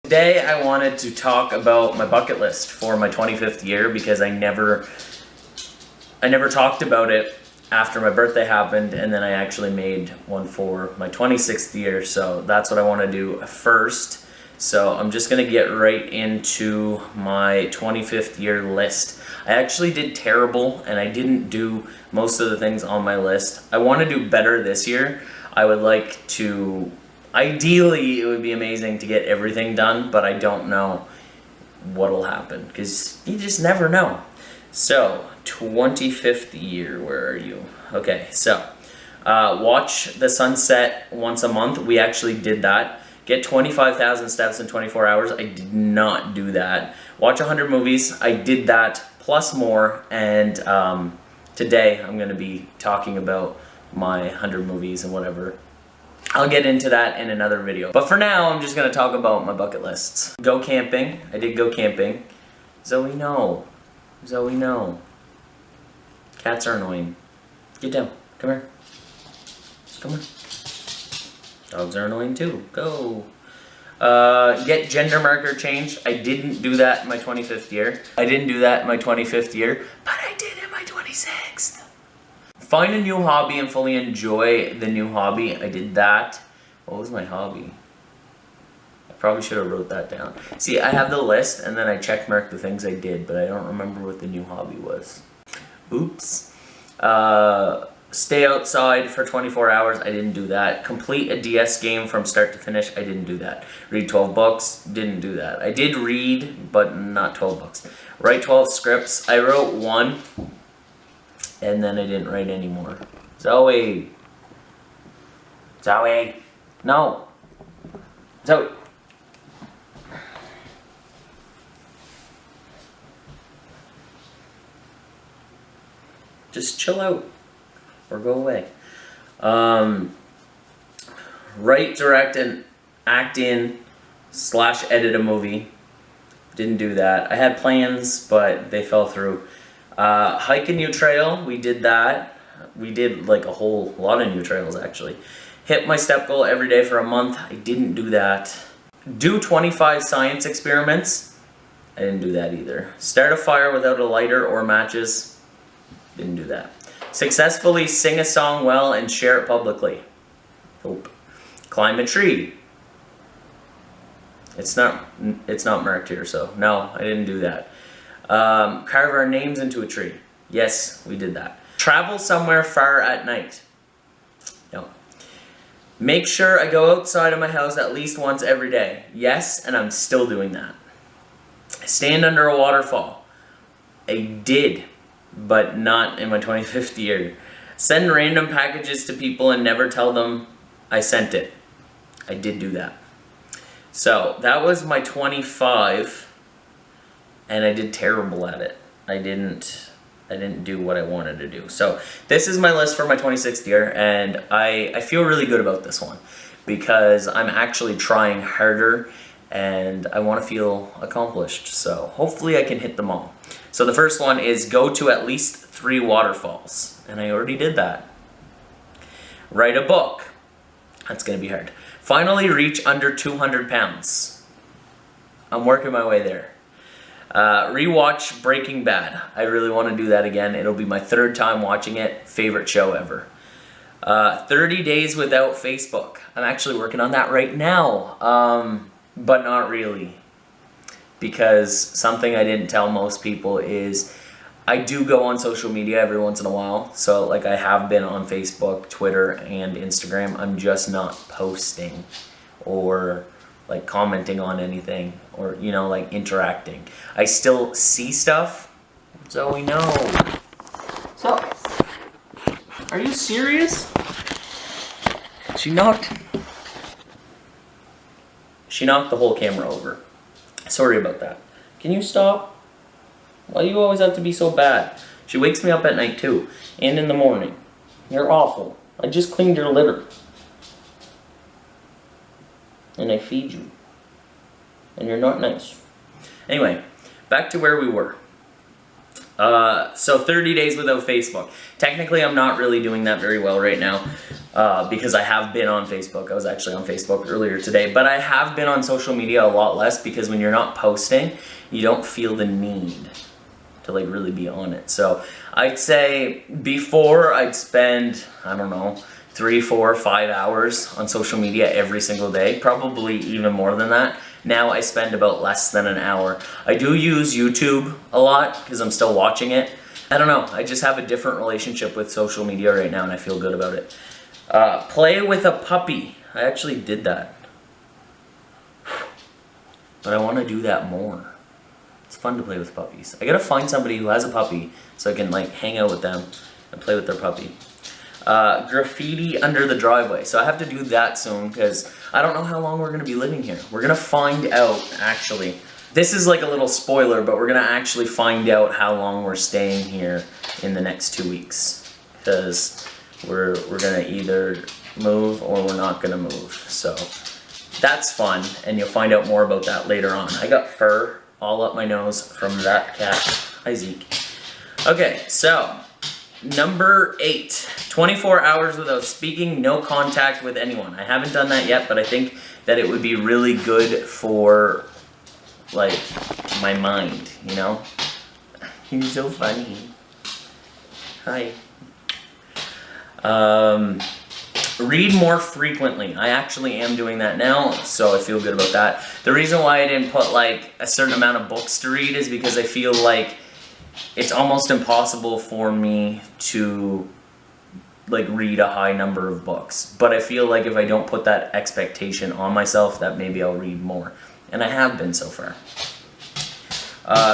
Today I wanted to talk about my bucket list for my 25th year because I never talked about it after my birthday happened, and then I actually made one for my 26th year, so that's what I want to do first. So I'm just going to get right into my 25th year list. I actually did terrible and I didn't do most of the things on my list. I want to do better this year. I would like to, ideally it would be amazing to get everything done, but I don't know what'll happen because you just never know. So 25th year, where are you? Okay, so watch the sunset once a month. We actually did that. Get 25,000 steps in 24 hours. I did not do that. Watch 100 movies. I did that plus more. And today I'm going to be talking about my 100 movies and whatever. I'll get into that in another video. But for now, I'm just going to talk about my bucket lists. Go camping. I did go camping. Zoe, no. Zoe, no. Cats are annoying. Get down. Come here. Come on. Dogs are annoying too. Go. Get gender marker changed. I didn't do that in my 25th year. I didn't do that in my 25th year, but I did in my 26th. Find a new hobby and fully enjoy the new hobby. I did that. What was my hobby? I probably should have wrote that down. See, I have the list and then I check mark the things I did, but I don't remember what the new hobby was. Oops. Stay outside for 24 hours. I didn't do that. Complete a DS game from start to finish. I didn't do that. Read 12 books. Didn't do that. I did read, but not 12 books. Write 12 scripts. I wrote one, and then I didn't write any more. Zoe. Zoe. No. Zoe. Just chill out. Or go away. Write, direct, and act in / edit a movie. Didn't do that. I had plans, but they fell through. Hike a new trail. We did that. We did like a whole lot of new trails actually. Hit my step goal every day for a month. I didn't do that. Do 25 science experiments. I didn't do that either. Start a fire without a lighter or matches. Didn't do that. Successfully sing a song well and share it publicly. Nope. Climb a tree. It's not marked here, so no, I didn't do that. Carve our names into a tree. Yes, we did that. Travel somewhere far at night. No. Make sure I go outside of my house at least once every day. Yes, and I'm still doing that. Stand under a waterfall. I did, but not in my 25th year. Send random packages to people and never tell them I sent it. I did do that. So that was my 25, and I did terrible at it. I didn't do what I wanted to do. So this is my list for my 26th year, and I feel really good about this one because I'm actually trying harder and I want to feel accomplished. So hopefully I can hit them all. So the first one is go to at least 3 waterfalls. And I already did that. Write a book. That's going to be hard. Finally reach under 200 pounds. I'm working my way there. Rewatch Breaking Bad. I really want to do that again. It'll be my 3rd time watching it. Favorite show ever. 30 days without Facebook. I'm actually working on that right now. But not really. Because something I didn't tell most people is I do go on social media every once in a while. So like I have been on Facebook, Twitter, and Instagram. I'm just not posting or like commenting on anything or, you know, like interacting. I still see stuff, so we know. So, are you serious? She knocked the whole camera over. Sorry about that. Can you stop? Why do you always have to be so bad? She wakes me up at night too, and in the morning. You're awful. I just cleaned your litter. And I feed you. And you're not nice. Anyway, back to where we were. So 30 days without Facebook. Technically, I'm not really doing that very well right now because I have been on Facebook. I was actually on Facebook earlier today, but I have been on social media a lot less because when you're not posting, you don't feel the need to like really be on it. So I'd say before I'd spend, I don't know, 3, 4, 5 hours on social media every single day, probably even more than that. Now I spend about less than an hour. I do use YouTube a lot because I'm still watching it. I don't know, I just have a different relationship with social media right now and I feel good about it. Play with a puppy. I actually did that. But I want to do that more. It's fun to play with puppies. I gotta find somebody who has a puppy so I can like hang out with them and play with their puppy. Graffiti under the driveway. So I have to do that soon because I don't know how long we're going to be living here. We're going to find out, actually. This is like a little spoiler, but we're going to actually find out how long we're staying here in the next 2 weeks. Because we're going to either move or we're not going to move. So that's fun, and you'll find out more about that later on. I got fur all up my nose from that cat. Hi, Zeke. Okay, so number 8, 24 hours without speaking, no contact with anyone. I haven't done that yet, but I think that it would be really good for, like, my mind, you know? You're so funny. Hi. Read more frequently. I actually am doing that now, so I feel good about that. The reason why I didn't put, like, a certain amount of books to read is because I feel like it's almost impossible for me to like read a high number of books. But I feel like if I don't put that expectation on myself, that maybe I'll read more. And I have been so far.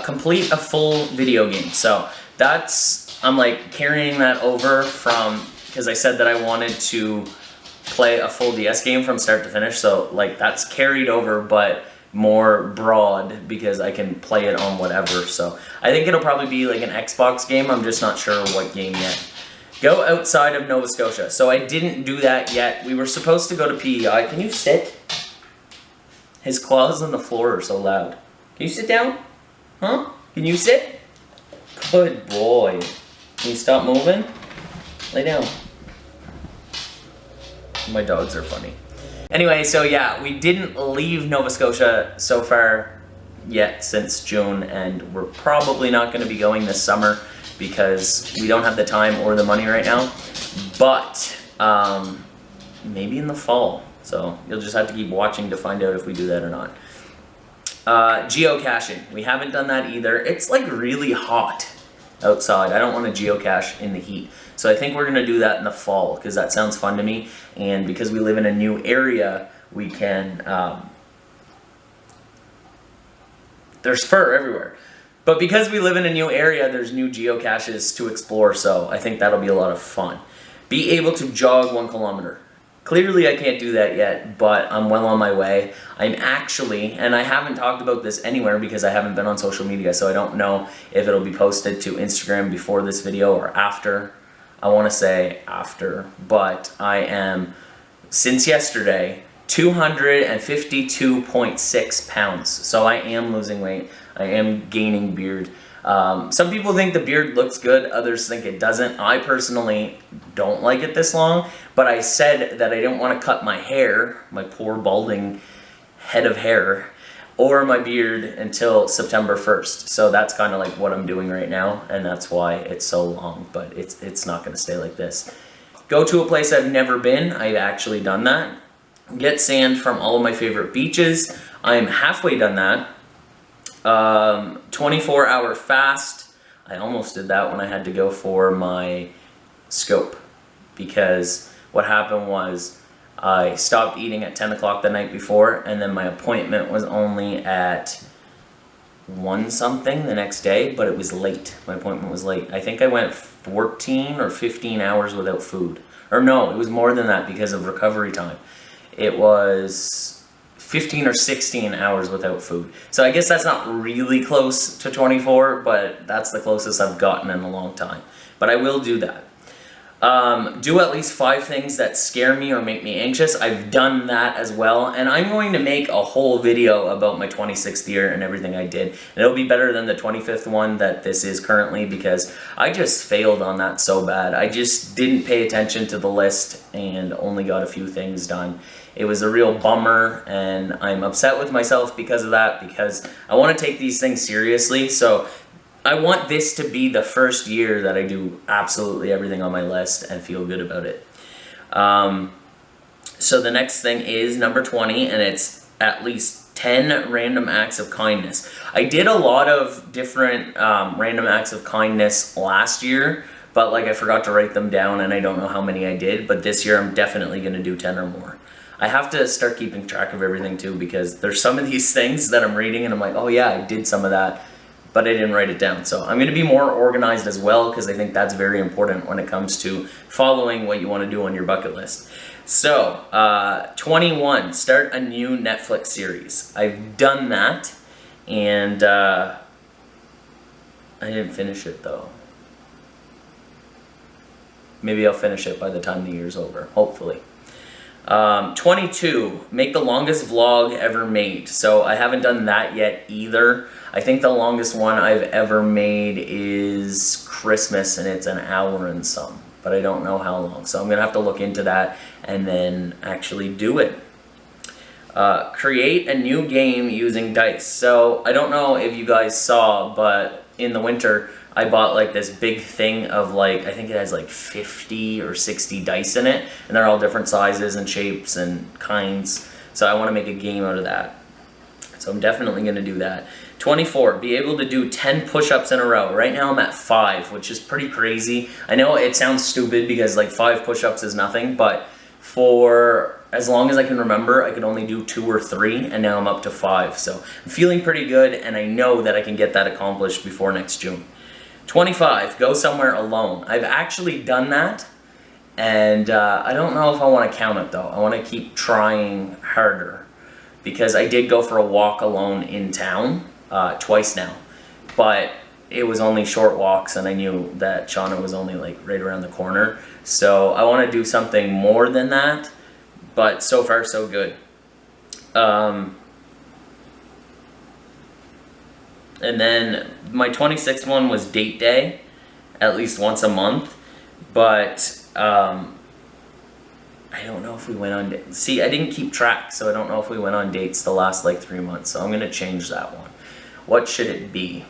Complete a full video game. So that's, I'm like carrying that over from, because I said that I wanted to play a full DS game from start to finish. So like that's carried over, but more broad because I can play it on whatever. So I think it'll probably be like an Xbox game. I'm just not sure what game yet. Go outside of Nova Scotia. So I didn't do that yet. We were supposed to go to PEI. Can you sit? His claws on the floor are so loud. Can you sit down? Huh? Can you sit? Good boy. Can you stop moving? Lay down. My dogs are funny. Anyway, so yeah, we didn't leave Nova Scotia so far yet since June, and we're probably not going to be going this summer because we don't have the time or the money right now, but maybe in the fall. So you'll just have to keep watching to find out if we do that or not. Geocaching. We haven't done that either. It's like really hot outside. I don't want to geocache in the heat. So I think we're going to do that in the fall because that sounds fun to me. And because we live in a new area, we can, there's fur everywhere. But because we live in a new area, there's new geocaches to explore. So I think that'll be a lot of fun. Be able to jog 1 kilometer. Clearly I can't do that yet, but I'm well on my way. I'm actually, and I haven't talked about this anywhere because I haven't been on social media, so I don't know if it'll be posted to Instagram before this video or after. I want to say after, but I am, since yesterday, 252.6 pounds. So I am losing weight. I am gaining beard. Some people think the beard looks good, others think it doesn't. I personally don't like it this long, but I said that I didn't want to cut my hair, my poor balding head of hair, or my beard until September 1st. So that's kind of like what I'm doing right now, and that's why it's so long, but it's not going to stay like this. Go to a place I've never been. I've actually done that. Get sand from all of my favorite beaches. I'm halfway done that. 24-hour fast. I almost did that when I had to go for my scope, because what happened was I stopped eating at 10 o'clock the night before, and then my appointment was only at 1 something the next day, but it was late. My appointment was late. I think I went 14 or 15 hours without food. Or no, it was more than that because of recovery time. It was 15 or 16 hours without food. So I guess that's not really close to 24, but that's the closest I've gotten in a long time. But I will do that. Do at least 5 things that scare me or make me anxious. I've done that as well, and I'm going to make a whole video about my 26th year and everything I did. And it'll be better than the 25th one that this is currently, because I just failed on that so bad. I just didn't pay attention to the list and only got a few things done. It was a real bummer, and I'm upset with myself because of that, because I want to take these things seriously. So I want this to be the first year that I do absolutely everything on my list and feel good about it. So the next thing is number 20, and it's at least 10 random acts of kindness. I did a lot of different random acts of kindness last year, but like I forgot to write them down, and I don't know how many I did, but this year I'm definitely going to do 10 or more. I have to start keeping track of everything too, because there's some of these things that I'm reading and I'm like, oh yeah, I did some of that, but I didn't write it down. So I'm going to be more organized as well, because I think that's very important when it comes to following what you want to do on your bucket list. So 21, start a new Netflix series. I've done that, and I didn't finish it though. Maybe I'll finish it by the time the year's over, hopefully. 22, make the longest vlog ever made. So I haven't done that yet either. I think the longest one I've ever made is Christmas, and it's an hour and some, but I don't know how long. So I'm gonna have to look into that and then actually do it. Create a new game using dice. So I don't know if you guys saw, but in the winter I bought like this big thing of like, I think it has like 50 or 60 dice in it, and they're all different sizes and shapes and kinds. So I want to make a game out of that. So I'm definitely going to do that. 24, be able to do 10 push-ups in a row. Right now I'm at 5, which is pretty crazy. I know it sounds stupid because like 5 push-ups is nothing, but for as long as I can remember, I could only do 2 or 3, and now I'm up to 5. So I'm feeling pretty good, and I know that I can get that accomplished before next June. 25, go somewhere alone. I've actually done that, and I don't know if I want to count it though. I want to keep trying harder, because I did go for a walk alone in town twice now, but it was only short walks, and I knew that Shawna was only like right around the corner. So I want to do something more than that, but so far so good. And then my 26th one was date day, at least once a month, but I don't know if we went on dates. See, I didn't keep track, so I don't know if we went on dates the last like 3 months, so I'm going to change that one. What should it be?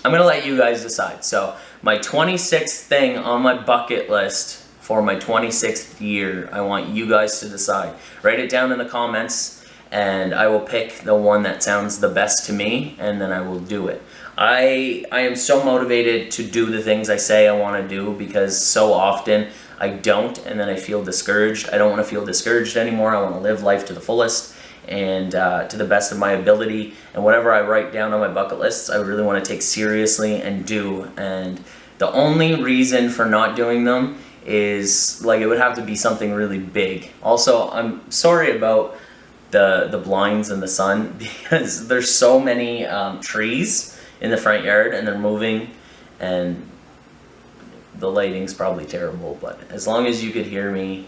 I'm going to let you guys decide. So my 26th thing on my bucket list for my 26th year, I want you guys to decide. Write it down in the comments, and I will pick the one that sounds the best to me, and then I will do it. I am so motivated to do the things I say I want to do, because so often I don't, and then I feel discouraged. I don't want to feel discouraged anymore. I want to live life to the fullest and to the best of my ability. And whatever I write down on my bucket lists, I really want to take seriously and do. And the only reason for not doing them is like it would have to be something really big. Also, I'm sorry about the blinds and the sun, because there's so many trees in the front yard, and they're moving, and the lighting's probably terrible, but as long as you could hear me,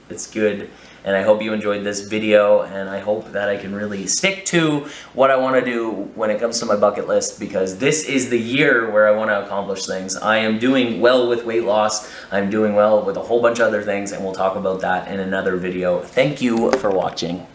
it's good. And I hope you enjoyed this video, and I hope that I can really stick to what I want to do when it comes to my bucket list, because this is the year where I want to accomplish things. I am doing well with weight loss. I'm doing well with a whole bunch of other things, and we'll talk about that in another video. Thank you for watching.